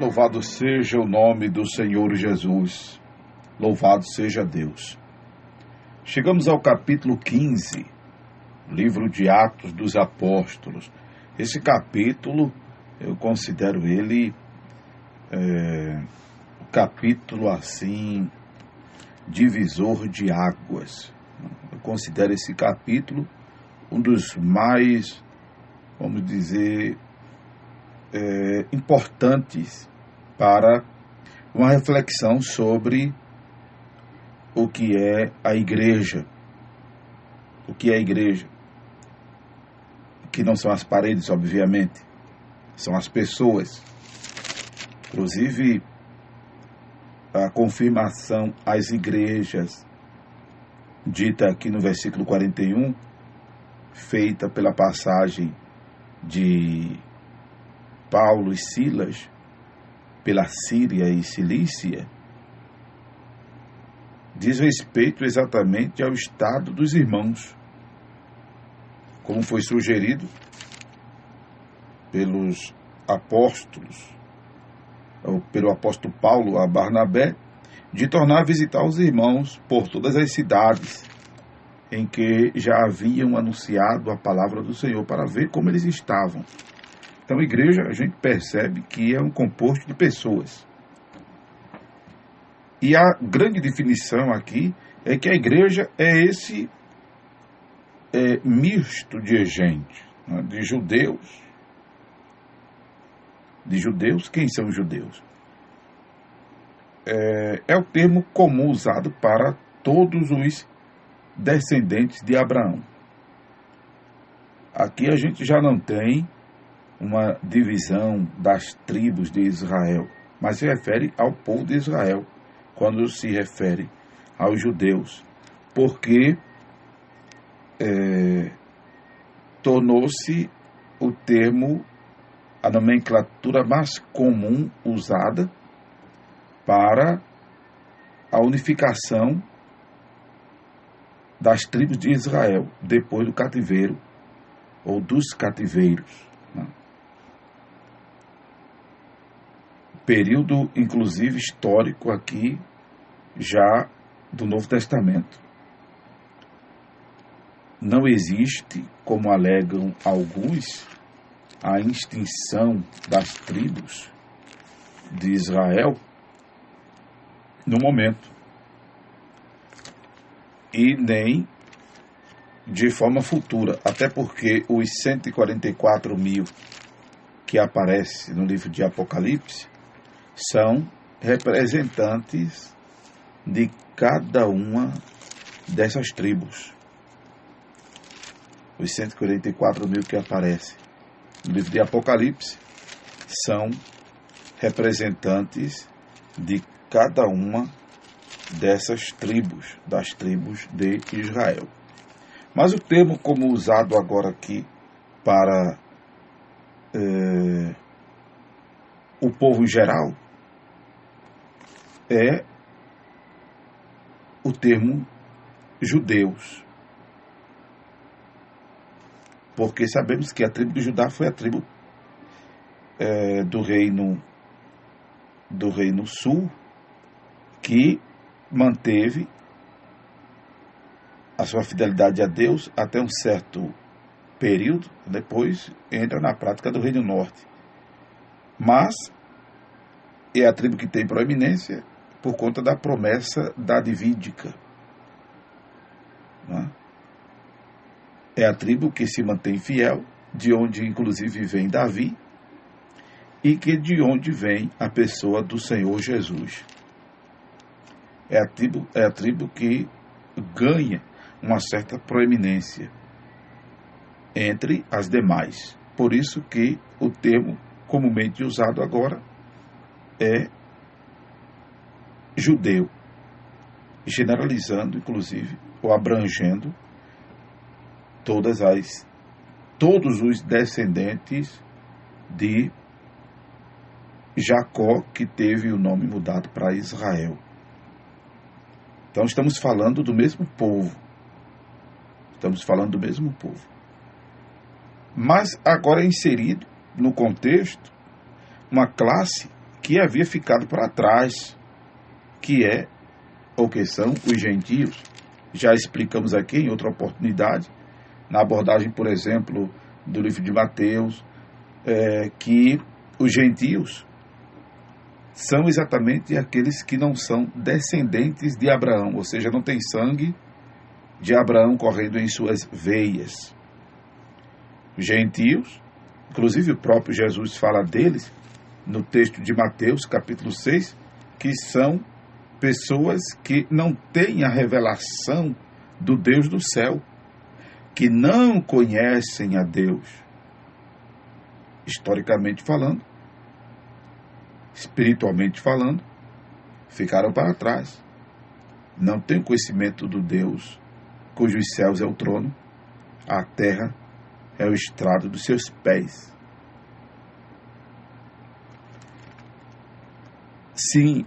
Louvado seja o nome do Senhor Jesus. Louvado seja Deus. Chegamos ao capítulo 15, livro de Atos dos Apóstolos. Esse capítulo, eu considero ele um capítulo assim, divisor de águas. Eu considero esse capítulo um dos mais, vamos dizer, importantes para uma reflexão sobre o que é a igreja. O que é a igreja? Que não são as paredes, obviamente, são as pessoas. Inclusive, a confirmação às igrejas, dita aqui no versículo 41, feita pela passagem de Paulo e Silas pela Síria e Cilícia, diz respeito exatamente ao estado dos irmãos, como foi sugerido pelos apóstolos, ou pelo apóstolo Paulo a Barnabé, de tornar a visitar os irmãos por todas as cidades em que já haviam anunciado a palavra do Senhor, para ver como eles estavam. Então, a igreja, a gente percebe que é um composto de pessoas. E a grande definição aqui é que a igreja é esse misto de gente, né, de judeus. De judeus, quem são os judeus? É o termo comum usado para todos os descendentes de Abraão. Aqui a gente já não tem uma divisão das tribos de Israel, mas se refere ao povo de Israel, quando se refere aos judeus, porque tornou-se o termo, a nomenclatura mais comum usada para a unificação das tribos de Israel, depois do cativeiro, ou dos cativeiros. Período, inclusive, histórico aqui, já do Novo Testamento. Não existe, como alegam alguns, a extinção das tribos de Israel no momento, e nem de forma futura, até porque os 144 mil que aparece no livro de Apocalipse são representantes de cada uma dessas tribos. Os 144 mil que aparecem no livro de Apocalipse são representantes de cada uma dessas tribos, das tribos de Israel. Mas o termo como usado agora aqui para o povo em geral é o termo judeus, porque sabemos que a tribo de Judá foi a tribo do reino sul, que manteve a sua fidelidade a Deus até um certo período, depois entra na prática do reino norte. Mas é a tribo que tem proeminência por conta da promessa davídica. É a tribo que se mantém fiel, de onde inclusive vem Davi, e que de onde vem a pessoa do Senhor Jesus. É a tribo que ganha uma certa proeminência entre as demais. Por isso que o termo comumente usado agora é judeu, generalizando, inclusive, ou abrangendo todos os descendentes de Jacó, que teve o nome mudado para Israel. Então estamos falando do mesmo povo. Mas agora é inserido no contexto uma classe que havia ficado para trás, que é ou que são os gentios. Já explicamos aqui em outra oportunidade, na abordagem, por exemplo, do livro de Mateus, que os gentios são exatamente aqueles que não são descendentes de Abraão, ou seja, não tem sangue de Abraão correndo em suas veias. Os gentios, inclusive o próprio Jesus fala deles no texto de Mateus, capítulo 6, que são pessoas que não têm a revelação do Deus do céu, que não conhecem a Deus, historicamente falando, espiritualmente falando, ficaram para trás. Não têm conhecimento do Deus cujos céus é o trono, a terra é o estrado dos seus pés. Sim,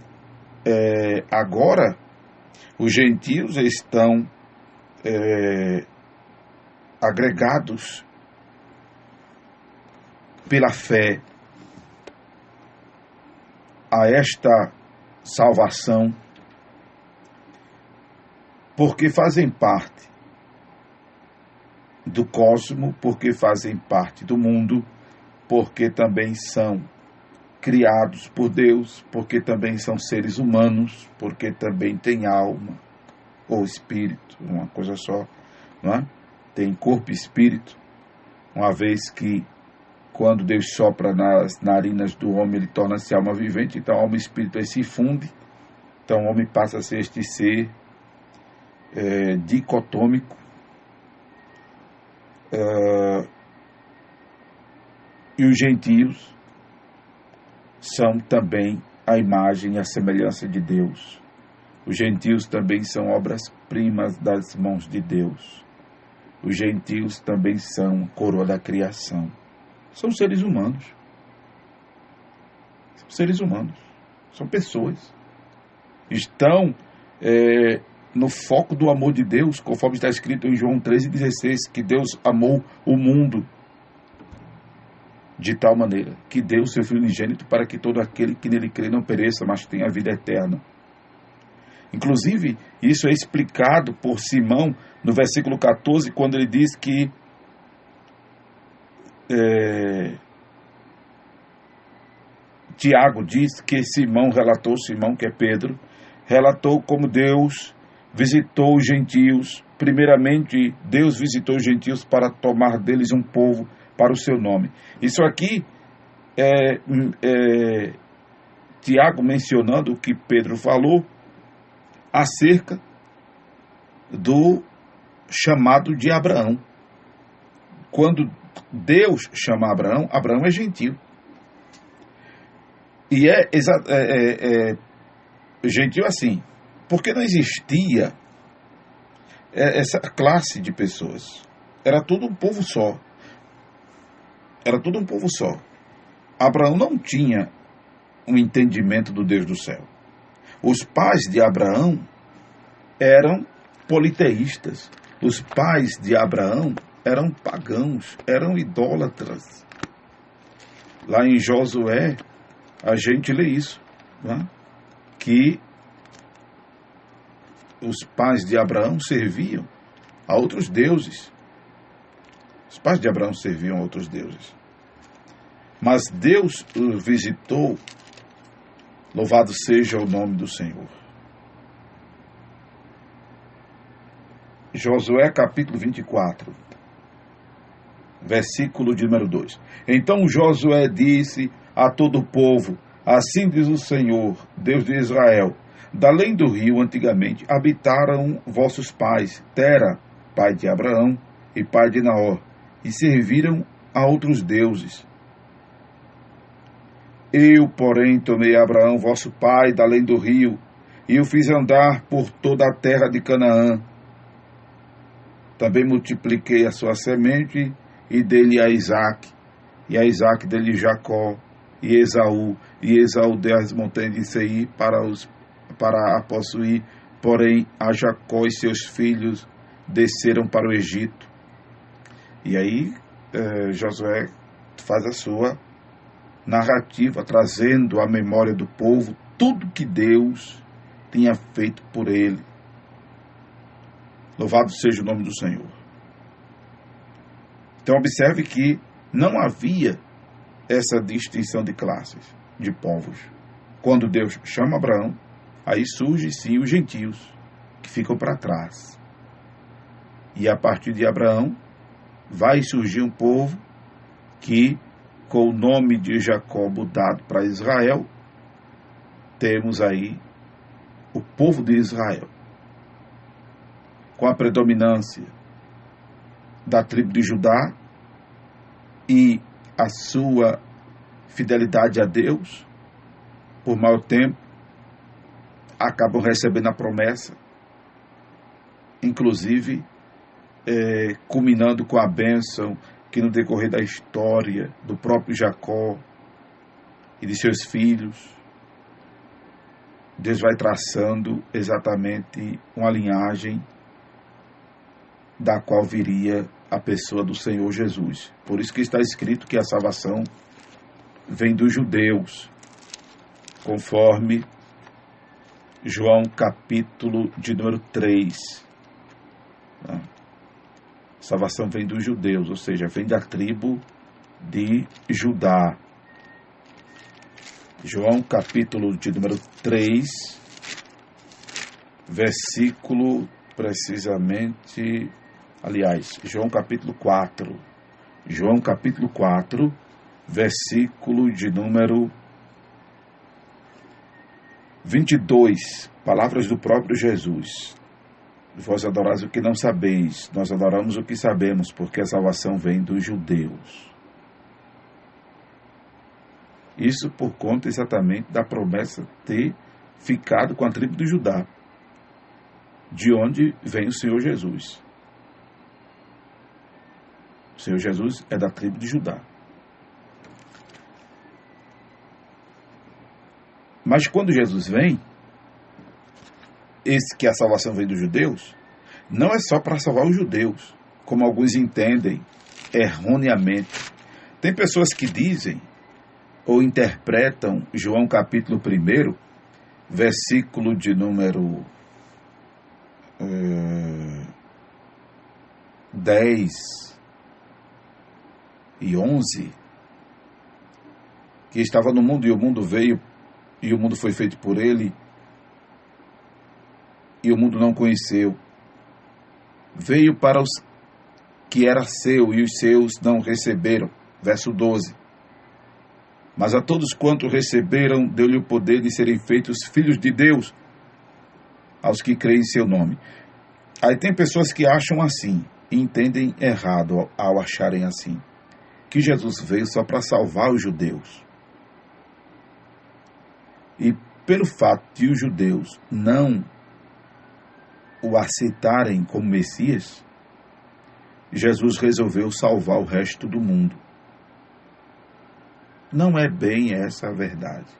agora os gentios estão agregados pela fé a esta salvação, porque fazem parte do cosmo, porque fazem parte do mundo, porque também são criados por Deus, porque também são seres humanos, porque também têm alma ou espírito, uma coisa só, não é? Tem corpo e espírito, uma vez que quando Deus sopra nas narinas do homem, ele torna-se alma vivente, então alma e espírito aí se funde, então o homem passa a ser este ser dicotômico, e os gentios são também a imagem e a semelhança de Deus. Os gentios também são obras-primas das mãos de Deus. Os gentios também são coroa da criação. São seres humanos. São seres humanos. São pessoas. Estão no foco do amor de Deus, conforme está escrito em João 13,16, que Deus amou o mundo de tal maneira que deu o seu Filho unigênito para que todo aquele que nele crê não pereça, mas tenha a vida eterna. Inclusive, isso é explicado por Simão no versículo 14, quando ele diz que Tiago diz que Simão, que é Pedro, relatou como Deus visitou os gentios. Primeiramente, Deus visitou os gentios para tomar deles um povo para o seu nome. Isso aqui Tiago mencionando o que Pedro falou acerca do chamado de Abraão. Quando Deus chama Abraão, Abraão é gentil. E gentil assim, porque não existia essa classe de pessoas. Era tudo um povo só. Era tudo um povo só. Abraão não tinha um entendimento do Deus do céu. Os pais de Abraão eram politeístas. Os pais de Abraão eram pagãos, eram idólatras. Lá em Josué, a gente lê isso, né? Que os pais de Abraão serviam a outros deuses. Os pais de Abraão serviam a outros deuses. Mas Deus o visitou, louvado seja o nome do Senhor. Josué capítulo 24, versículo de número 2. Então Josué disse a todo o povo: assim diz o Senhor, Deus de Israel, da além do rio antigamente habitaram vossos pais, Tera, pai de Abraão e pai de Naor, e serviram a outros deuses. Eu, porém, tomei Abraão, vosso pai, da além do rio, e o fiz andar por toda a terra de Canaã. Também multipliquei a sua semente, e dele a Isaque, e a Isaque dele Jacó, e Esaú deu as montanhas de Seir para a possuir, porém a Jacó e seus filhos desceram para o Egito. E aí Josué faz a sua narrativa, trazendo à memória do povo tudo que Deus tinha feito por ele. Louvado seja o nome do Senhor. Então observe que não havia essa distinção de classes, de povos. Quando Deus chama Abraão, aí surgem sim os gentios, que ficam para trás. E a partir de Abraão, vai surgir um povo que, com o nome de Jacó dado para Israel, temos aí o povo de Israel, com a predominância da tribo de Judá e a sua fidelidade a Deus, por maior tempo, acabam recebendo a promessa, inclusive culminando com a bênção que no decorrer da história do próprio Jacó e de seus filhos, Deus vai traçando exatamente uma linhagem da qual viria a pessoa do Senhor Jesus. Por isso que está escrito que a salvação vem dos judeus, conforme João capítulo de número 3. A salvação vem dos judeus, ou seja, vem da tribo de Judá. João capítulo de número 3, versículo precisamente, aliás, João capítulo 4. João capítulo 4, versículo de número 22, palavras do próprio Jesus. Vós adorais o que não sabeis, nós adoramos o que sabemos, porque a salvação vem dos judeus. Isso por conta exatamente da promessa ter ficado com a tribo de Judá, de onde vem o Senhor Jesus. O Senhor Jesus é da tribo de Judá. Mas quando Jesus vem, esse que a salvação vem dos judeus, não é só para salvar os judeus, como alguns entendem erroneamente. Tem pessoas que dizem ou interpretam João capítulo 1, versículo de número 10 e 11, que estava no mundo e o mundo veio e o mundo foi feito por ele e o mundo não conheceu. Veio para os que era seu e os seus não receberam. Verso 12. Mas a todos quanto receberam, deu-lhe o poder de serem feitos filhos de Deus, aos que creem em seu nome. Aí tem pessoas que acham assim, e entendem errado ao acharem assim, que Jesus veio só para salvar os judeus. E pelo fato de os judeus não o aceitarem como Messias, Jesus resolveu salvar o resto do mundo. Não é bem essa a verdade.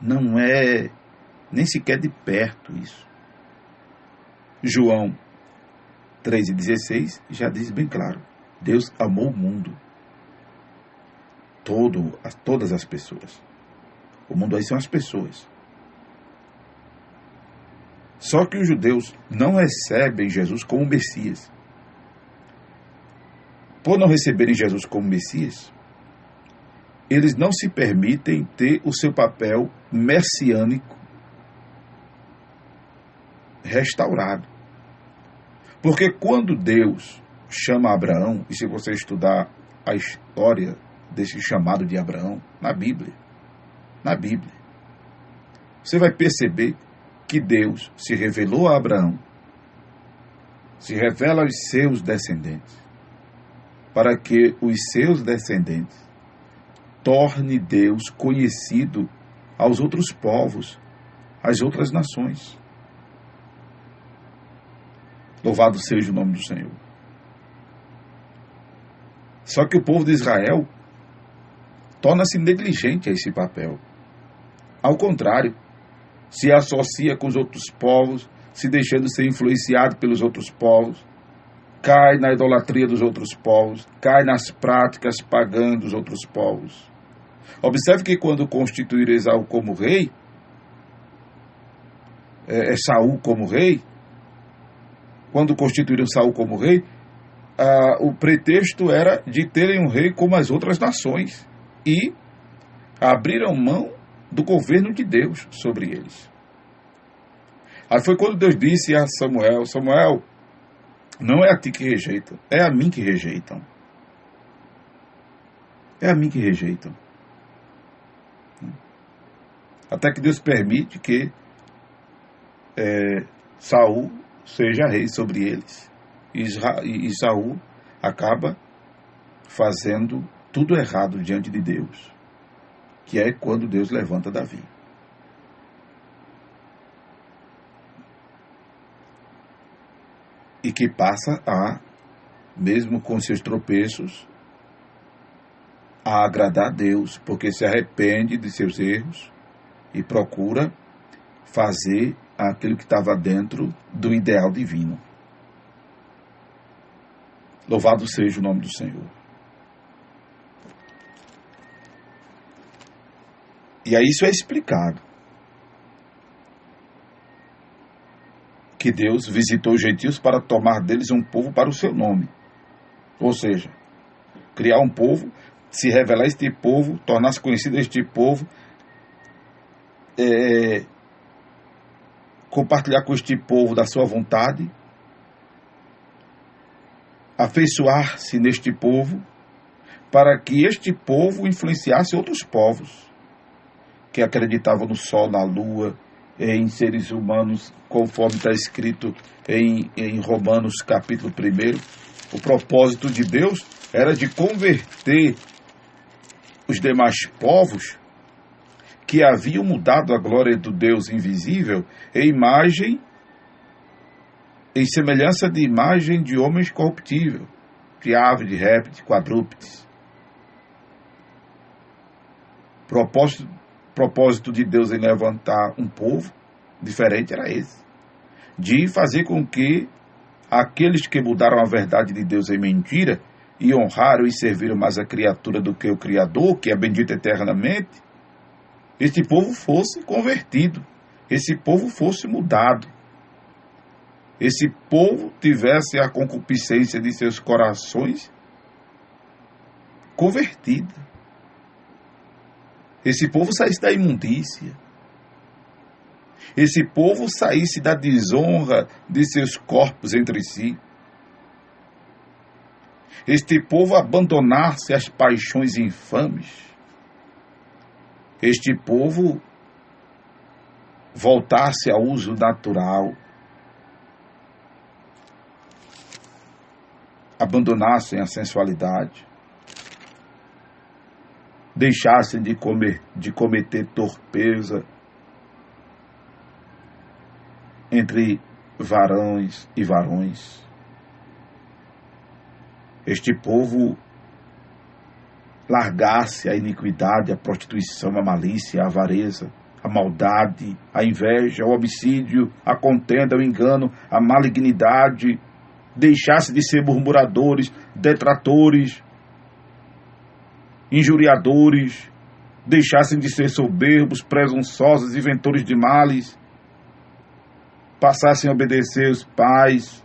Não é nem sequer de perto isso. João 3,16 já diz bem claro: Deus amou o mundo. Todas as pessoas. O mundo aí são as pessoas. Só que os judeus não recebem Jesus como Messias. Por não receberem Jesus como Messias, eles não se permitem ter o seu papel messiânico restaurado. Porque quando Deus chama Abraão, e se você estudar a história desse chamado de Abraão na Bíblia, você vai perceber que Deus se revelou a Abraão, se revela aos seus descendentes, para que os seus descendentes torne Deus conhecido aos outros povos, às outras nações. Louvado seja o nome do Senhor. Só que o povo de Israel torna-se negligente a esse papel. Ao contrário, se associa com os outros povos, se deixando ser influenciado pelos outros povos, cai na idolatria dos outros povos, cai nas práticas pagãs dos outros povos. Observe que quando constituíram Esaú como rei, Saul como rei, quando constituíram Saul como rei, o pretexto era de terem um rei como as outras nações e abriram mão do governo de Deus sobre eles. Aí foi quando Deus disse a Samuel: Samuel, não é a ti que rejeitam, é a mim que rejeitam. É a mim que rejeitam. Até que Deus permite que Saul seja rei sobre eles. E Saul acaba fazendo tudo errado diante de Deus, que é quando Deus levanta Davi. E que passa mesmo com seus tropeços, a agradar a Deus, porque se arrepende de seus erros e procura fazer aquilo que estava dentro do ideal divino. Louvado seja o nome do Senhor. E aí isso é explicado. Que Deus visitou os gentios para tomar deles um povo para o seu nome. Ou seja, criar um povo, se revelar este povo, tornar-se conhecido este povo, compartilhar com este povo da sua vontade, afeiçoar-se neste povo, para que este povo influenciasse outros povos, que acreditavam no sol, na lua, em seres humanos, conforme está escrito em Romanos capítulo 1. O propósito de Deus era de converter os demais povos que haviam mudado a glória do Deus invisível em semelhança de imagem de homens corruptíveis, de aves, de répteis, de quadrúpedes. Propósito de Deus em levantar um povo diferente era esse, de fazer com que aqueles que mudaram a verdade de Deus em mentira e honraram e serviram mais a criatura do que o Criador, que é bendito eternamente, esse povo fosse convertido, esse povo fosse mudado, esse povo tivesse a concupiscência de seus corações convertida, esse povo saísse da imundícia, esse povo saísse da desonra de seus corpos entre si, este povo abandonasse as paixões infames, este povo voltasse ao uso natural, abandonassem a sensualidade, deixassem de cometer torpeza entre varões e varões. Este povo largasse a iniquidade, a prostituição, a malícia, a avareza, a maldade, a inveja, o homicídio, a contenda, o engano, a malignidade, deixasse de ser murmuradores, detratores, injuriadores, deixassem de ser soberbos, presunçosos, inventores de males, passassem a obedecer os pais,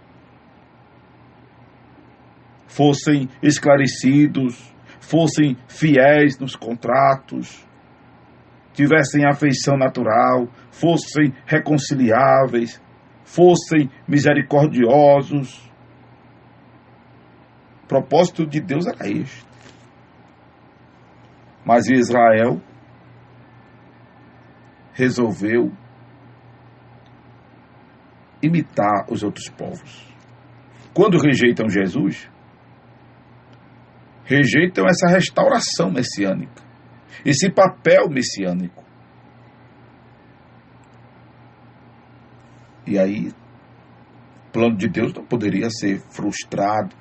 fossem esclarecidos, fossem fiéis nos contratos, tivessem afeição natural, fossem reconciliáveis, fossem misericordiosos. O propósito de Deus era este. Mas Israel resolveu imitar os outros povos. Quando rejeitam Jesus, rejeitam essa restauração messiânica, esse papel messiânico. E aí, o plano de Deus não poderia ser frustrado,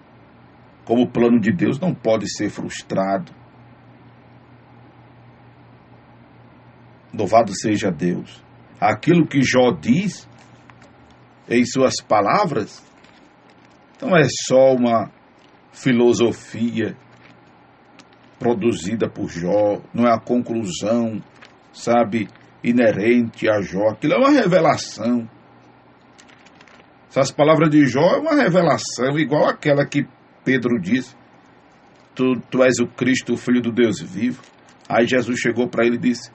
como o plano de Deus não pode ser frustrado. Louvado seja Deus. Aquilo que Jó diz em suas palavras não é só uma filosofia produzida por Jó, não é a conclusão, sabe, inerente a Jó. Aquilo é uma revelação. Essas palavras de Jó é uma revelação, igual aquela que Pedro disse: tu és o Cristo, o Filho do Deus vivo. Aí Jesus chegou para ele e disse: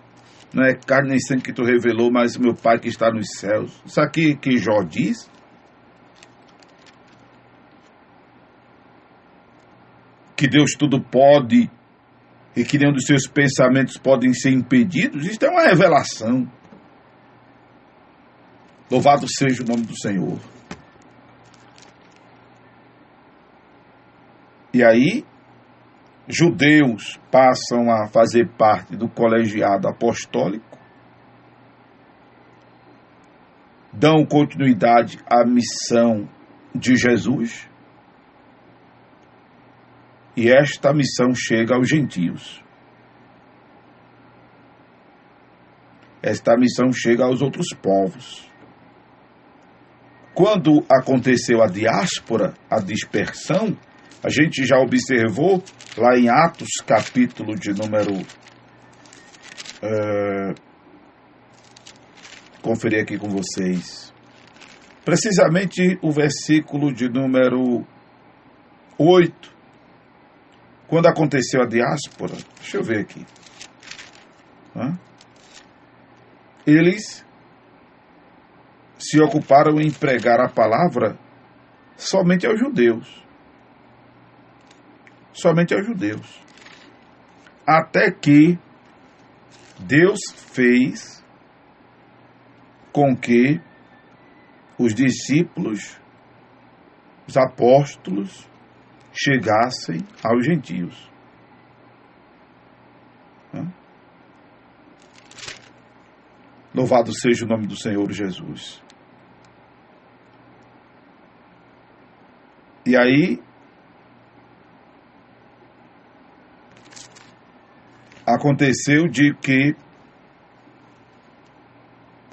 não é carne nem sangue que tu revelou, mas meu Pai que está nos céus. Isso aqui que Jó diz, que Deus tudo pode e que nenhum dos seus pensamentos podem ser impedidos, isso é uma revelação. Louvado seja o nome do Senhor. E aí, judeus passam a fazer parte do colegiado apostólico, dão continuidade à missão de Jesus, e esta missão chega aos gentios. Esta missão chega aos outros povos. Quando aconteceu a diáspora, a dispersão, a gente já observou lá em Atos, capítulo de número... conferir aqui com vocês. Precisamente o versículo de número 8. Quando aconteceu a diáspora, deixa eu ver aqui. Eles se ocuparam em pregar a palavra somente aos judeus. Somente aos judeus. Até que Deus fez com que os discípulos, os apóstolos, chegassem aos gentios. Louvado seja o nome do Senhor Jesus. E aí, aconteceu de que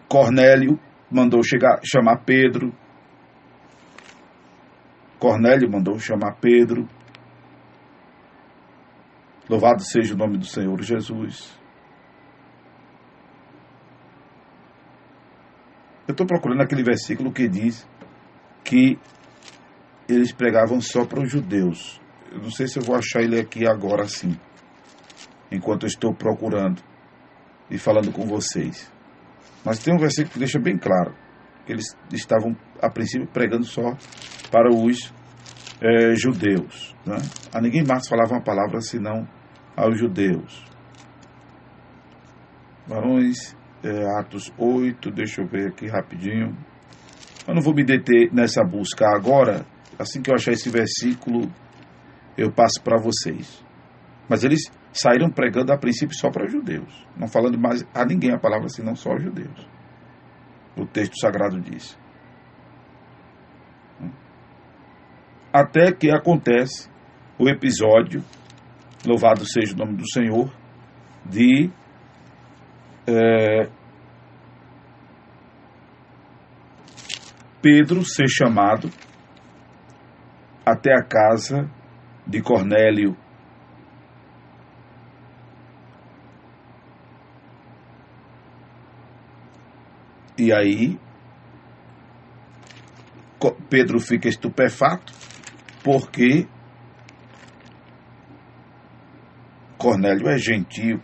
Cornélio mandou chamar Pedro. Cornélio mandou chamar Pedro. Louvado seja o nome do Senhor Jesus. Eu estou procurando aquele versículo que diz que eles pregavam só para os judeus. Eu não sei se eu vou achar ele aqui agora sim, enquanto eu estou procurando e falando com vocês. Mas tem um versículo que deixa bem claro que eles estavam, a princípio, pregando só para os judeus. Né? A ninguém mais falava uma palavra senão aos judeus. Varões, Atos 8, deixa eu ver aqui rapidinho. Eu não vou me deter nessa busca agora. Assim que eu achar esse versículo, eu passo para vocês. Mas eles saíram pregando a princípio só para os judeus, não falando mais a ninguém a palavra senão só aos judeus. O texto sagrado diz. Até que acontece o episódio, louvado seja o nome do Senhor, de Pedro ser chamado até a casa de Cornélio. E aí, Pedro fica estupefato, porque Cornélio é gentio.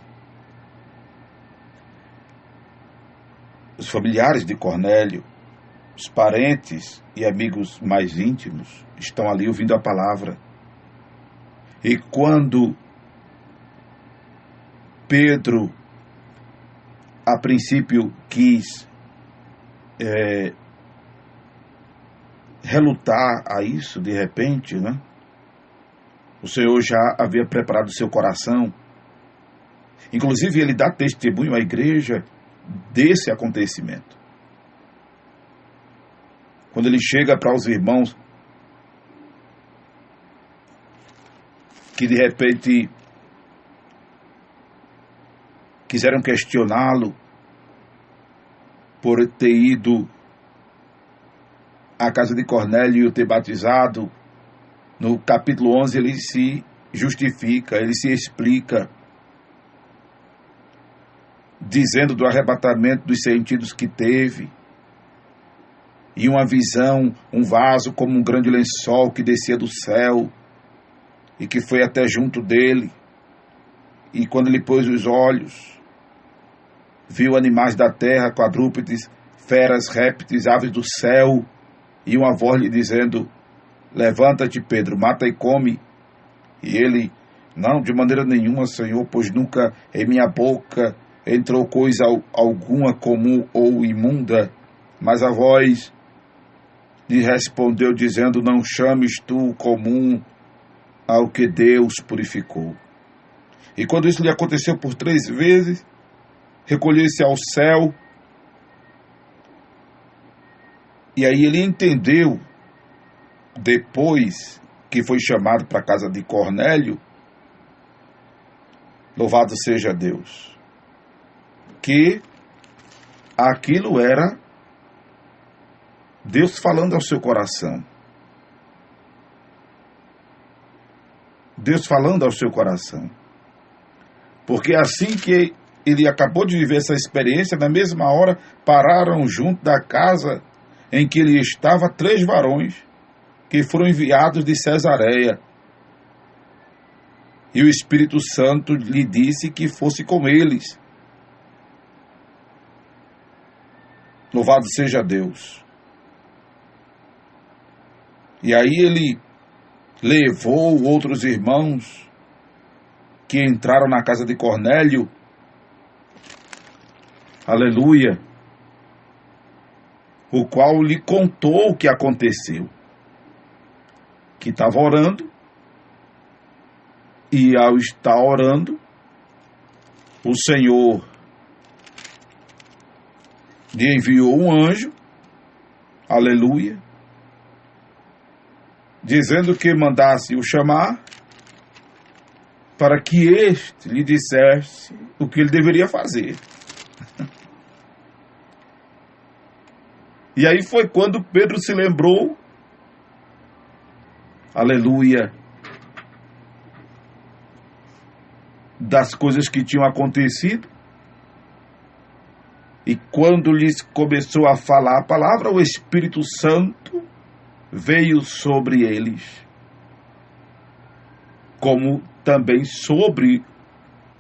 Os familiares de Cornélio, os parentes e amigos mais íntimos estão ali ouvindo a palavra. E quando Pedro, a princípio, quis relutar a isso, de repente, né? O Senhor já havia preparado seu coração. Inclusive, ele dá testemunho à igreja desse acontecimento. Quando ele chega para os irmãos que de repente quiseram questioná-lo por ter ido à casa de Cornélio e o ter batizado, no capítulo 11 ele se justifica, ele se explica, dizendo do arrebatamento dos sentidos que teve, e uma visão, um vaso como um grande lençol que descia do céu, e que foi até junto dele, e quando ele pôs os olhos, viu animais da terra, quadrúpedes, feras, répteis, aves do céu, e uma voz lhe dizendo: levanta-te, Pedro, mata e come. E ele: não, de maneira nenhuma, Senhor, pois nunca em minha boca entrou coisa alguma comum ou imunda. Mas a voz lhe respondeu, dizendo: não chames tu comum ao que Deus purificou. E quando isso lhe aconteceu por 3 vezes, recolheu-se ao céu, e aí ele entendeu, depois que foi chamado para a casa de Cornélio, louvado seja Deus, que aquilo era Deus falando ao seu coração. Deus falando ao seu coração. Porque assim que ele acabou de viver essa experiência, na mesma hora pararam junto da casa em que ele estava 3 varões que foram enviados de Cesareia. E o Espírito Santo lhe disse que fosse com eles. Louvado seja Deus. E aí ele levou outros irmãos que entraram na casa de Cornélio. Aleluia. O qual lhe contou o que aconteceu. Que estava orando. E ao estar orando, o Senhor lhe enviou um anjo. Aleluia. Dizendo que mandasse o chamar, para que este lhe dissesse o que ele deveria fazer. E aí foi quando Pedro se lembrou, aleluia, das coisas que tinham acontecido. E quando lhes começou a falar a palavra, o Espírito Santo veio sobre eles, como também sobre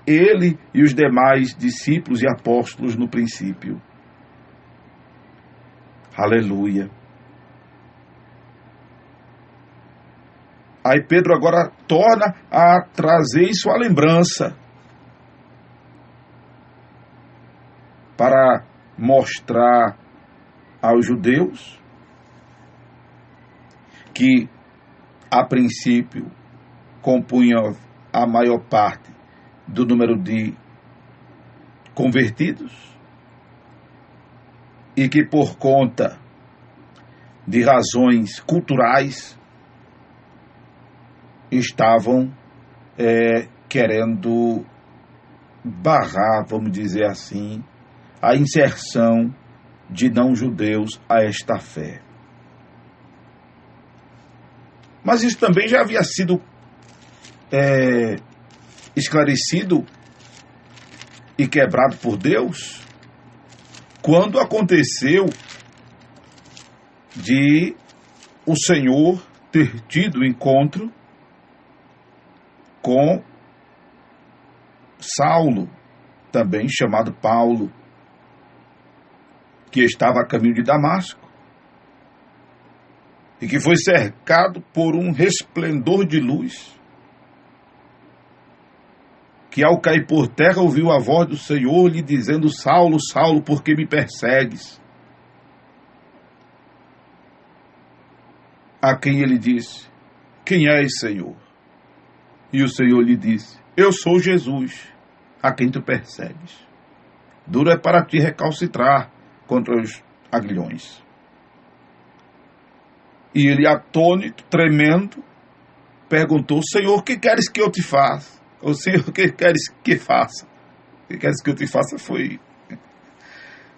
ele e os demais discípulos e apóstolos no princípio. Aleluia. Aí Pedro agora torna a trazer isso à lembrança, para mostrar aos judeus que, a princípio, compunham a maior parte do número de convertidos, e que por conta de razões culturais estavam querendo barrar, vamos dizer assim, a inserção de não-judeus a esta fé. Mas isso também já havia sido esclarecido e quebrado por Deus quando aconteceu de o Senhor ter tido encontro com Saulo, também chamado Paulo, que estava a caminho de Damasco, e que foi cercado por um resplendor de luz, que ao cair por terra ouviu a voz do Senhor lhe dizendo: Saulo, Saulo, por que me persegues? A quem ele disse: quem és, Senhor? E o Senhor lhe disse: eu sou Jesus, a quem tu persegues. Duro é para ti recalcitrar contra os aguilhões. E ele, atônito, tremendo, perguntou: Senhor, o que queres que eu te faça? O Senhor, o que queres que faça? O que queres que eu te faça? Foi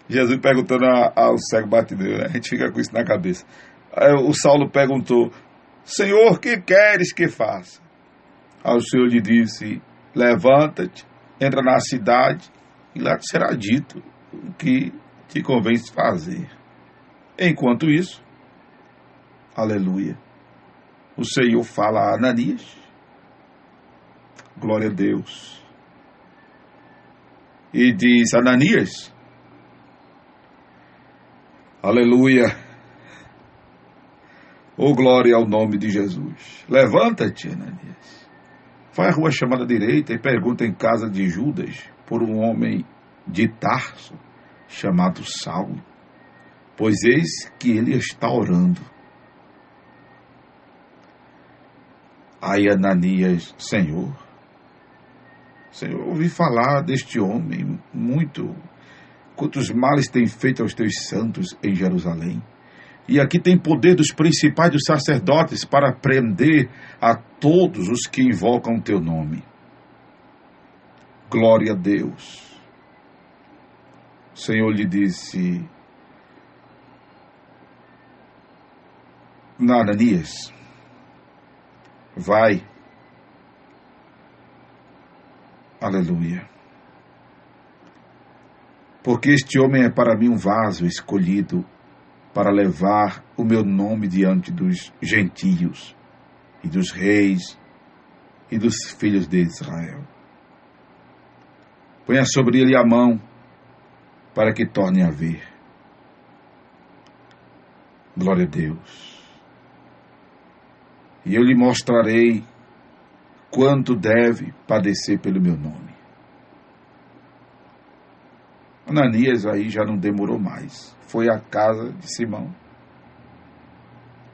Jesus perguntando ao cego batideu, né? A gente fica com isso na cabeça. Aí o Saulo perguntou: Senhor, o que queres que faça? Ao Senhor lhe disse: levanta-te, entra na cidade, e lá te será dito o que te convém fazer. Enquanto isso, aleluia, o Senhor fala a Ananias, glória a Deus, e diz: Ananias, aleluia, oh glória ao nome de Jesus, levanta-te, Ananias, vai à rua chamada direita e pergunta em casa de Judas por um homem de Tarso chamado Saulo, pois eis que ele está orando. Ai, Ananias, Senhor, ouvi falar deste homem muito, quantos males tem feito aos teus santos em Jerusalém. E aqui tem poder dos principais dos sacerdotes para prender a todos os que invocam o teu nome. Glória a Deus. O Senhor lhe disse: Ananias, vai. Aleluia. Porque este homem é para mim um vaso escolhido para levar o meu nome diante dos gentios e dos reis e dos filhos de Israel. Ponha sobre ele a mão para que torne a ver. Glória a Deus. E eu lhe mostrarei quanto deve padecer pelo meu nome. Ananias aí já não demorou mais. Foi à casa de Simão.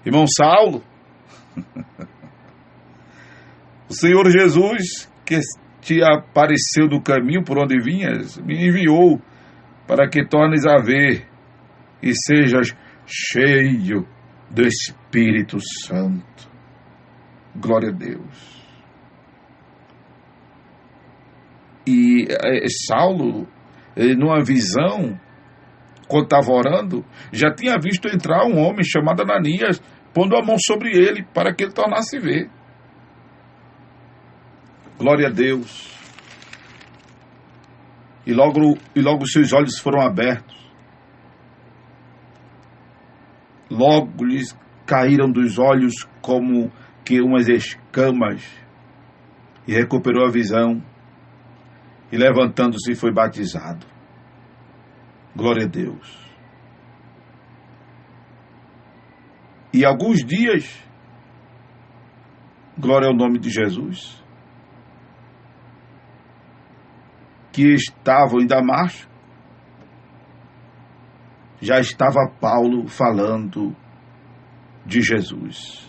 Irmão Saulo, o Senhor Jesus, que te apareceu no caminho por onde vinhas, me enviou para que tornes a ver e sejas cheio do Espírito Santo. Glória a Deus. E Saulo, numa visão, quando estava orando, já tinha visto entrar um homem chamado Ananias, pondo a mão sobre ele para que ele tornasse a ver. Glória a Deus. E logo seus olhos foram abertos. Logo lhes caíram dos olhos como que umas escamas, e recuperou a visão, e levantando-se foi batizado. Glória a Deus. E alguns dias, glória ao nome de Jesus, que estavam em Damasco, já estava Paulo falando de Jesus,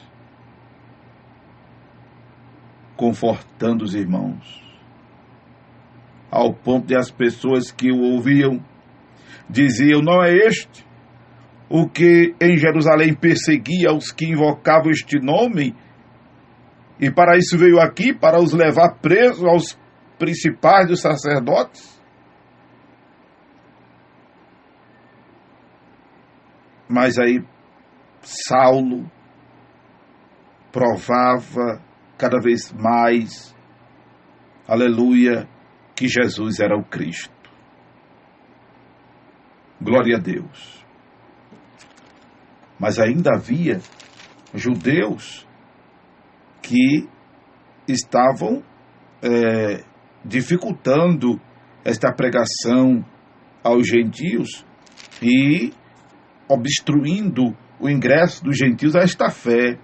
confortando os irmãos, ao ponto de as pessoas que o ouviam diziam: não é este o que em Jerusalém perseguia os que invocavam este nome, e para isso veio aqui, para os levar presos aos principais dos sacerdotes? Mas aí Saulo provava cada vez mais, aleluia, que Jesus era o Cristo. Glória a Deus. Mas ainda havia judeus que estavam dificultando esta pregação aos gentios e obstruindo o ingresso dos gentios a esta fé,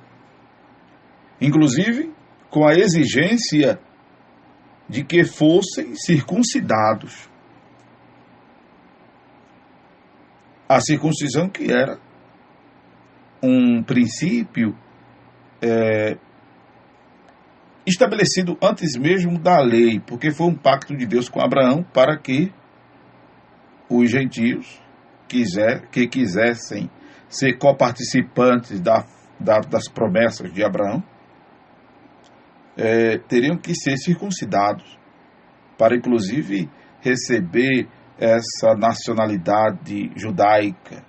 inclusive com a exigência de que fossem circuncidados. A circuncisão, que era um princípio estabelecido antes mesmo da lei, porque foi um pacto de Deus com Abraão para que os gentios que quisessem ser coparticipantes das promessas de Abraão, teriam que ser circuncidados para, inclusive, receber essa nacionalidade judaica.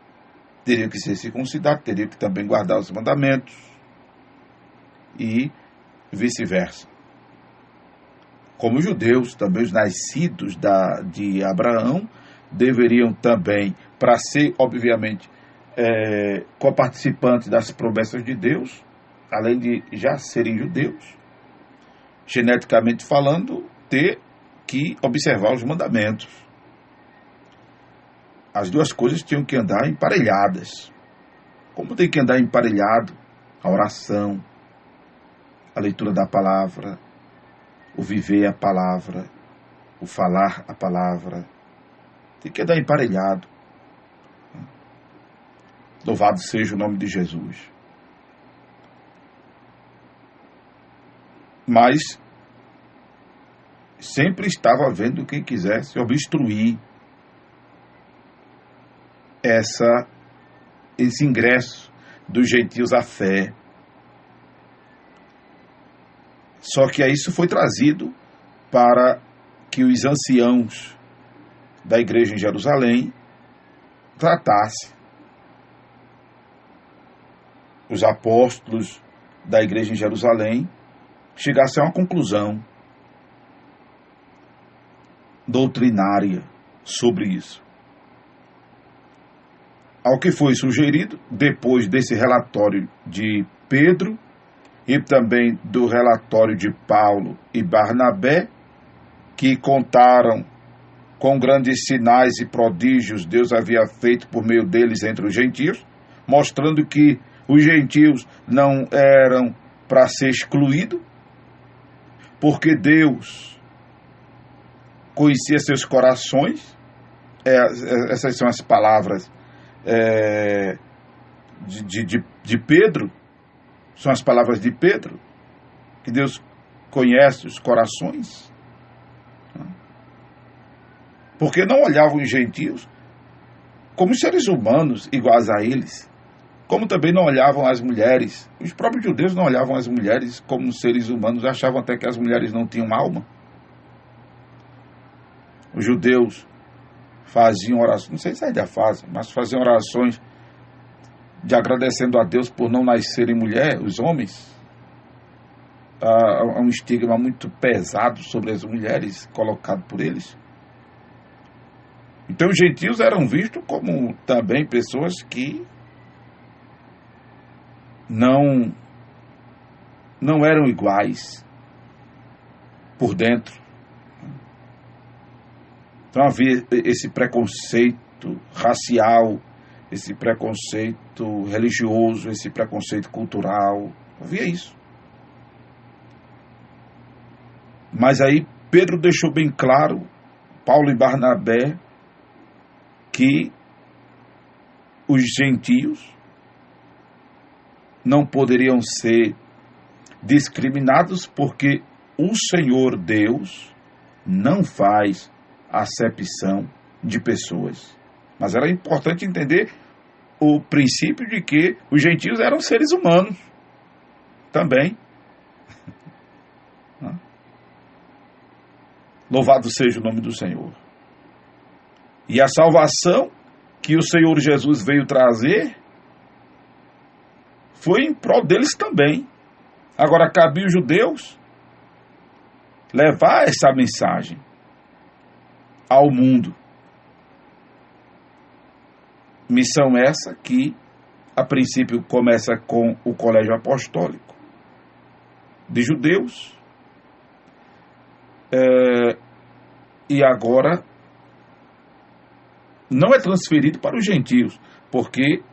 Teriam que ser circuncidados, teriam que também guardar os mandamentos e vice-versa. Como os judeus, também os nascidos de Abraão, deveriam também, para ser, obviamente, coparticipantes das promessas de Deus, além de já serem judeus, geneticamente falando, ter que observar os mandamentos. As duas coisas tinham que andar emparelhadas. Como tem que andar emparelhado a oração, a leitura da palavra, o viver a palavra, o falar a palavra, tem que andar emparelhado. Louvado seja o nome de Jesus. Mas sempre estava havendo quem quisesse obstruir esse ingresso dos gentios à fé. Só que isso foi trazido para que os anciãos da igreja em Jerusalém tratassem. Os apóstolos da igreja em Jerusalém chegassem a uma conclusão doutrinária sobre isso. Ao que foi sugerido, depois desse relatório de Pedro e também do relatório de Paulo e Barnabé, que contaram com grandes sinais e prodígios Deus havia feito por meio deles entre os gentios, mostrando que os gentios não eram para ser excluídos, porque Deus conhecia seus corações. Essas são as palavras de Pedro, são as palavras de Pedro, que Deus conhece os corações, porque não olhavam os gentios como seres humanos iguais a eles, como também não olhavam as mulheres. Os próprios judeus não olhavam as mulheres como seres humanos, achavam até que as mulheres não tinham alma. Os judeus faziam orações, não sei se ainda fazem, mas faziam orações de agradecendo a Deus por não nascerem mulher, os homens. Há um estigma muito pesado sobre as mulheres colocado por eles. Então os gentios eram vistos como também pessoas que não eram iguais por dentro. Então havia esse preconceito racial, esse preconceito religioso, esse preconceito cultural. Havia isso. Mas aí Pedro deixou bem claro, Paulo e Barnabé, que os gentios não poderiam ser discriminados, porque o Senhor Deus não faz acepção de pessoas. Mas era importante entender o princípio de que os gentios eram seres humanos também. Louvado seja o nome do Senhor. E a salvação que o Senhor Jesus veio trazer foi em prol deles também. Agora cabia os judeus levar essa mensagem ao mundo. Missão essa que, a princípio, começa com o colégio apostólico de judeus, e agora não é transferido para os gentios, porque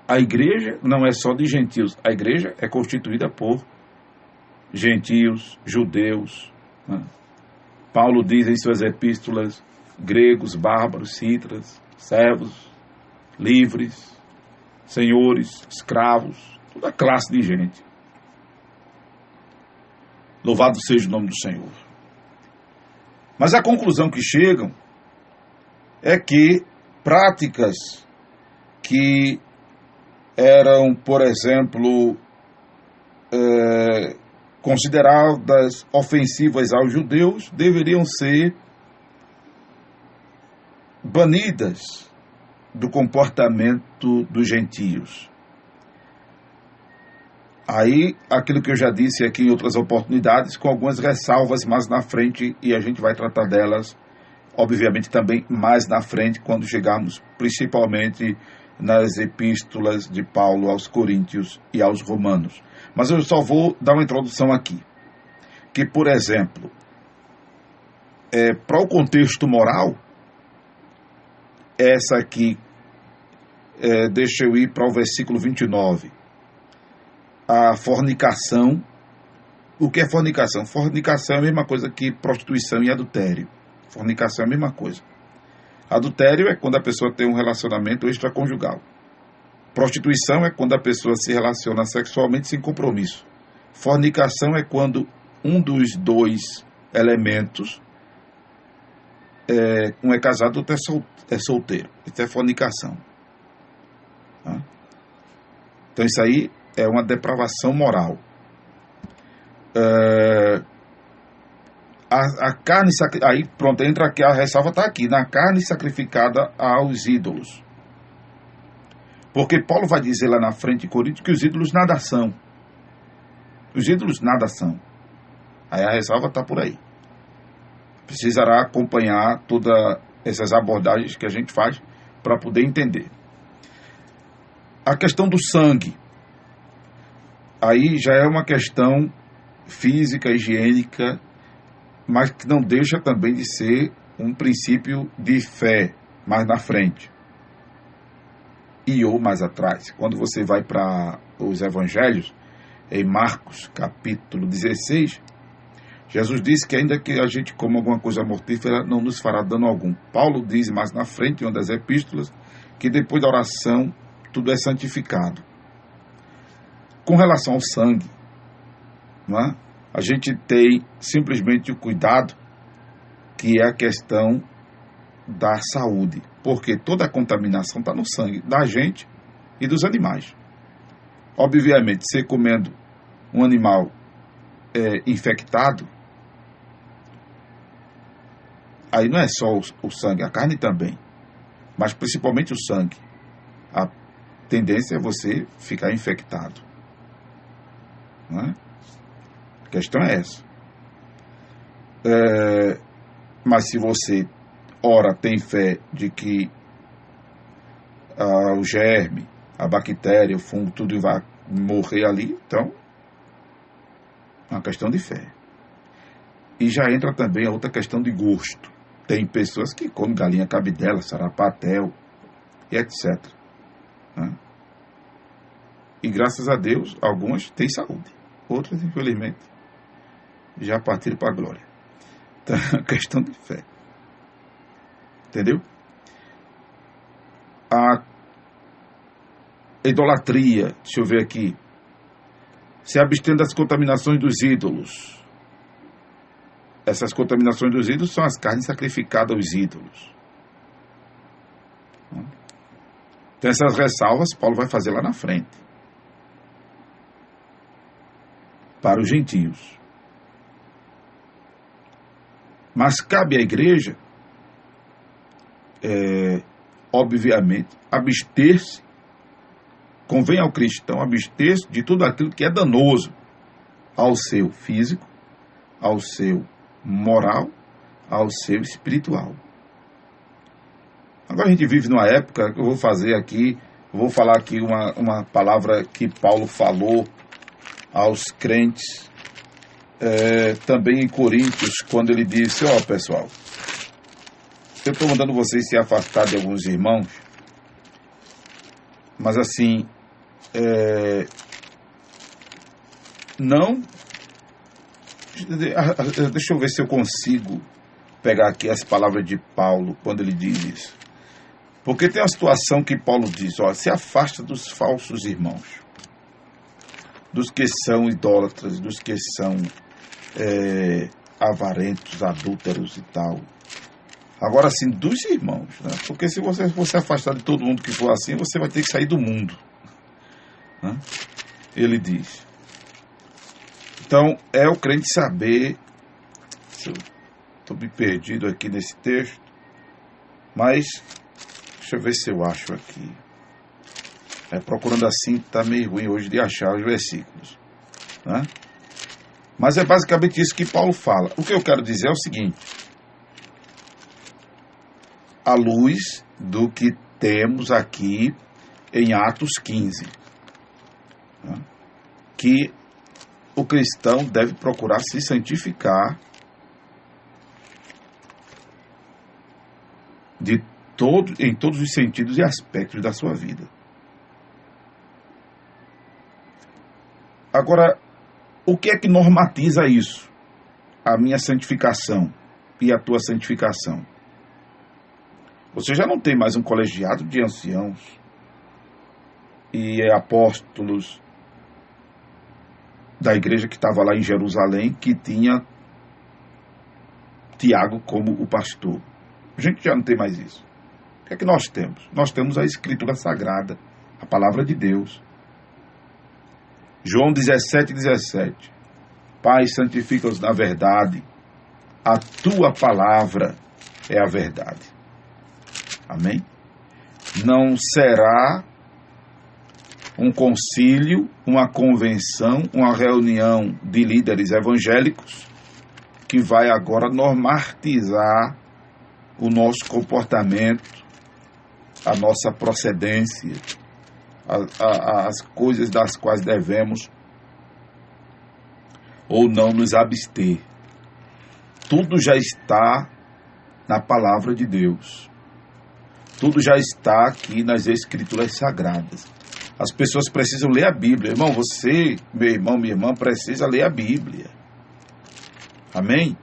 a igreja não é só de gentios, a igreja é constituída por gentios, judeus. Paulo diz em suas epístolas: gregos, bárbaros, cítras, servos, livres, senhores, escravos, toda classe de gente. Louvado seja o nome do Senhor. Mas a conclusão que chegam é que práticas que eram, por exemplo, consideradas ofensivas aos judeus, deveriam ser banidas do comportamento dos gentios. Aí, aquilo que eu já disse aqui em outras oportunidades, com algumas ressalvas mais na frente, e a gente vai tratar delas, obviamente, também mais na frente, quando chegarmos principalmente nas epístolas de Paulo aos Coríntios e aos Romanos. Mas eu só vou dar uma introdução aqui. Que, por exemplo, para o contexto moral, essa aqui, deixa eu ir para o versículo 29. A fornicação. O que é fornicação? Fornicação é a mesma coisa que prostituição e adultério. Fornicação é a mesma coisa. Adultério é quando a pessoa tem um relacionamento extraconjugal. Prostituição é quando a pessoa se relaciona sexualmente sem compromisso. Fornicação é quando um dos dois elementos, um é casado, outro é solteiro. Isso é fornicação. Tá? Então isso aí é uma depravação moral. A carne, aí pronto, entra aqui, a ressalva está aqui, na carne sacrificada aos ídolos. Porque Paulo vai dizer lá na frente de Coríntios que os ídolos nada são. Os ídolos nada são. Aí a ressalva está por aí. Precisará acompanhar todas essas abordagens que a gente faz para poder entender. A questão do sangue. Aí já é uma questão física, higiênica, mas que não deixa também de ser um princípio de fé mais na frente. E ou mais atrás. Quando você vai para os evangelhos, em Marcos capítulo 16, Jesus disse que ainda que a gente coma alguma coisa mortífera, não nos fará dano algum. Paulo diz mais na frente, em uma das epístolas, que depois da oração, tudo é santificado. Com relação ao sangue, não é? A gente tem simplesmente o cuidado, que é a questão da saúde, porque toda a contaminação está no sangue da gente e dos animais. Obviamente, você comendo um animal infectado, aí não é só o sangue, a carne também, mas principalmente o sangue. A tendência é você ficar infectado. Não é? A questão é essa. Mas se você, ora, tem fé de que o germe, a bactéria, o fungo, tudo vai morrer ali, então é uma questão de fé. E já entra também a outra questão de gosto. Tem pessoas que comem galinha cabidela, sarapatel e etc. Né? E graças a Deus, algumas têm saúde. Outras, infelizmente, já partiram para a glória. Então, é uma questão de fé. Entendeu? A idolatria, deixa eu ver aqui. Se abstendo das contaminações dos ídolos. Essas contaminações dos ídolos são as carnes sacrificadas aos ídolos. Então, essas ressalvas, Paulo vai fazer lá na frente. Para os gentios. Mas cabe à igreja, obviamente, abster-se, convém ao cristão abster-se de tudo aquilo que é danoso ao seu físico, ao seu moral, ao seu espiritual. Agora a gente vive numa época que eu vou falar aqui uma palavra que Paulo falou aos crentes, também em Coríntios, quando ele disse: pessoal, eu estou mandando vocês se afastar de alguns irmãos, mas assim, não, deixa eu ver se eu consigo pegar aqui as palavras de Paulo, quando ele diz isso, porque tem uma situação que Paulo diz: se afasta dos falsos irmãos, dos que são idólatras, dos que são avarentos, adúlteros e tal. Agora, assim, dos irmãos, né? Porque se você for se afastar de todo mundo que for assim, você vai ter que sair do mundo, né? Ele diz. Então, é o crente saber. Estou me perdido aqui nesse texto, mas deixa eu ver se eu acho aqui. Procurando assim, está meio ruim hoje de achar os versículos. né? Mas é basicamente isso que Paulo fala. O que eu quero dizer é o seguinte: à luz do que temos aqui em Atos 15, né? Que o cristão deve procurar se santificar em todos os sentidos e aspectos da sua vida. Agora, o que é que normatiza isso? A minha santificação e a tua santificação. Você já não tem mais um colegiado de anciãos e apóstolos da igreja que estava lá em Jerusalém, que tinha Tiago como o pastor. A gente já não tem mais isso. O que é que nós temos? Nós temos a Escritura Sagrada, a Palavra de Deus. João 17:17. Pai, santifica-os na verdade. A tua palavra é a verdade. Amém? Não será um concílio, uma convenção, uma reunião de líderes evangélicos que vai agora normatizar o nosso comportamento, a nossa procedência, as coisas das quais devemos ou não nos abster. Tudo já está na palavra de Deus. Tudo já está aqui nas Escrituras Sagradas. As pessoas precisam ler a Bíblia. Irmão, você, meu irmão, minha irmã, precisa ler a Bíblia. Amém?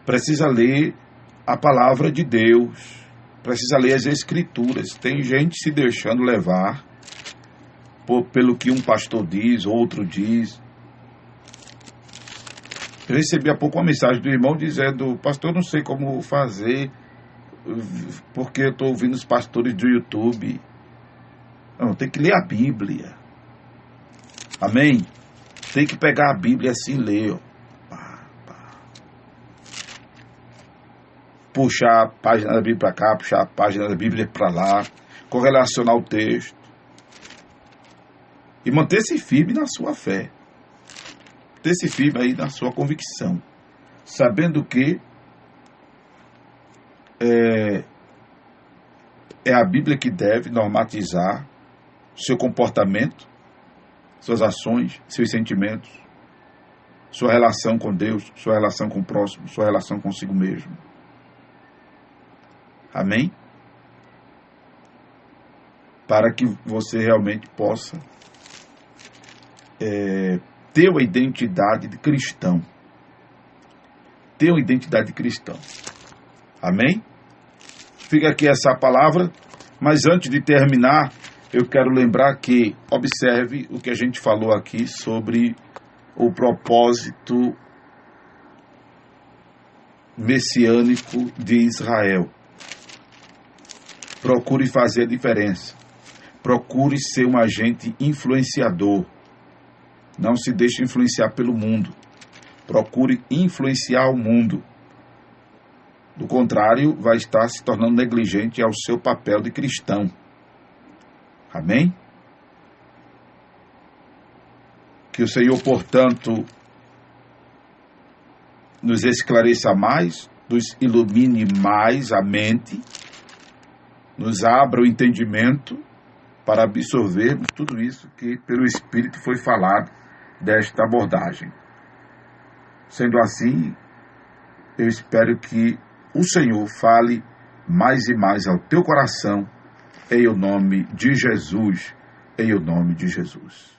Precisa ler a palavra de Deus. Precisa ler as Escrituras. Tem gente se deixando levar pelo que um pastor diz, outro diz. Eu recebi há pouco uma mensagem do irmão dizendo: pastor, eu não sei como fazer, porque eu estou ouvindo os pastores do YouTube. Não, tem que ler a Bíblia. Amém? Tem que pegar a Bíblia assim e ler. Ó. Puxar a página da Bíblia para cá, puxar a página da Bíblia para lá, correlacionar o texto. E manter-se firme na sua fé. Manter-se firme aí na sua convicção. Sabendo que é a Bíblia que deve normatizar seu comportamento, suas ações, seus sentimentos, sua relação com Deus, sua relação com o próximo, sua relação consigo mesmo. Amém? Para que você realmente possa ter uma identidade de cristão. Ter uma identidade de cristão. Amém? Fica aqui essa palavra, mas antes de terminar, eu quero lembrar que observe o que a gente falou aqui sobre o propósito messiânico de Israel. Procure fazer a diferença. Procure ser um agente influenciador. Não se deixe influenciar pelo mundo. Procure influenciar o mundo. Do contrário, vai estar se tornando negligente ao seu papel de cristão. Amém? Que o Senhor, portanto, nos esclareça mais, nos ilumine mais a mente, nos abra o entendimento para absorvermos tudo isso que pelo Espírito foi falado desta abordagem. Sendo assim, eu espero que o Senhor fale mais e mais ao teu coração, em o nome de Jesus, em o nome de Jesus.